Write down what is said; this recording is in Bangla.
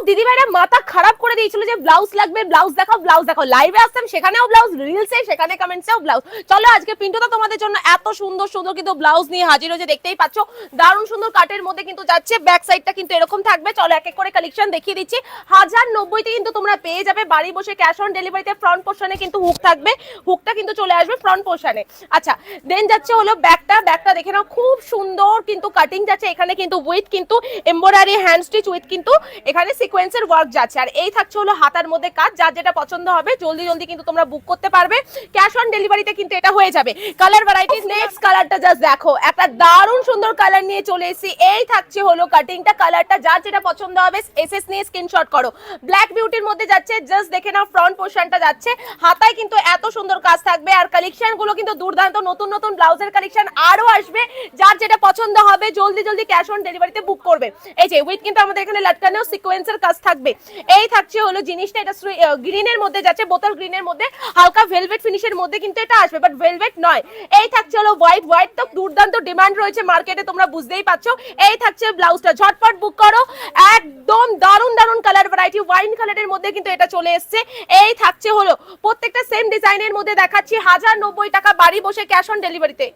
দিদি ভাইরা মাথা খারাপ করে দিয়েছিল যে ব্লাউজ লাগবে, ব্লাউজ দেখাও। লাইভে আসতাম সেখানেও ব্লাউজ, রিলসে সেখানে কমেন্টসেও ব্লাউজ। চলো আজকে পিন্টুদা তোমাদের জন্য এত সুন্দর সুন্দর কিন্তু ব্লাউজ নিয়ে হাজির হয়েছে, দেখতেই পাচ্ছ দারুণ সুন্দর কাটের মধ্যে কিন্তু যাচ্ছে। ব্যাক সাইডটা কিন্তু এরকম থাকবে। চলো এক এক করে কালেকশন দেখিয়ে দিচ্ছি। 1090 তে কিন্তু তোমরা পেয়ে যাবে বাড়ি বসে ক্যাশ অন ডেলিভারিতে। ফ্রন্ট পোর্শনে কিন্তু হুক থাকবে, হুকটা কিন্তু চলে আসবে ফ্রন্ট পোর্শনে। আচ্ছা দেন যাচ্ছে হলো ব্যাকটা দেখে নাও, খুব সুন্দর কিন্তু কাটিং যাচ্ছে এখানে কিন্তু উইথ কিন্তু এমব্রয়ডারি হ্যান্ড স্টিচ উইথ কিন্তু এখানে সিকোয়েন্সের ওয়ার্ক যাচ্ছে। আর এই থাকছে হলো হাতার মধ্যে কাজ। যার যেটা পছন্দ হবে জলদি জলদি কিন্তু তোমরা বুক করতে পারবে, ক্যাশ অন ডেলিভারিতে কিন্তু এটা হয়ে যাবে। কালার ভ্যারাইটি নেক্সট কালারটা জাস্ট দেখো, একটা দারুণ সুন্দর কালার নিয়ে চলে এসেছি। এই থাকছে হলো কাটিংটা, কালারটা যার যেটা পছন্দ হবে এসএস নিয়ে স্ক্রিনশট করো। ব্ল্যাক বিউটির মধ্যে যাচ্ছে, জাস্ট দেখে নাও ফ্রন্ট পোর্শনটা যাচ্ছে, হাতায় কিন্তু এত সুন্দর কাজ থাকবে। আর কালেকশন গুলো কিন্তু দুর্দান্ত, নতুন নতুন ব্লাউজের কালেকশন আরো আসবে। যার যেটা পছন্দ হবে জলদি জলদি ক্যাশ অন ডেলিভারিতে বুক করবে। এই যে উইথ কিন্তু আমাদের এখানে লটকানেও সিকোয়েন্সের কাজ থাকবে। এই থাকছে হলো জিনিসটা, এটা গ্রিনের মধ্যে যাচ্ছে, বোতল গ্রিনের মধ্যে হালকা ভেলভেট ফিনিশের মধ্যে কিন্তু এটা আসবে, বাট ভেলভেট নয়। এই থাকছে হলো হোয়াইট তো দুর্দান্ত ডিমান্ড রয়েছে মার্কেটে, তোমরা বুঝতেই পারছো। এই থাকছে ব্লাউজটা, ঝটপট বুক করো। একদম দারুণ দারুণ কালার ভ্যারাইটি, ওয়াইন কালারের মধ্যে কিন্তু এটা চলে এসছে। এই থাকছে হলো প্রত্যেকটা সেম ডিজাইনের মধ্যে দেখাচ্ছি, 1090 টাকা বাড়ি বসে ক্যাশ অন ডেলিভারিতে।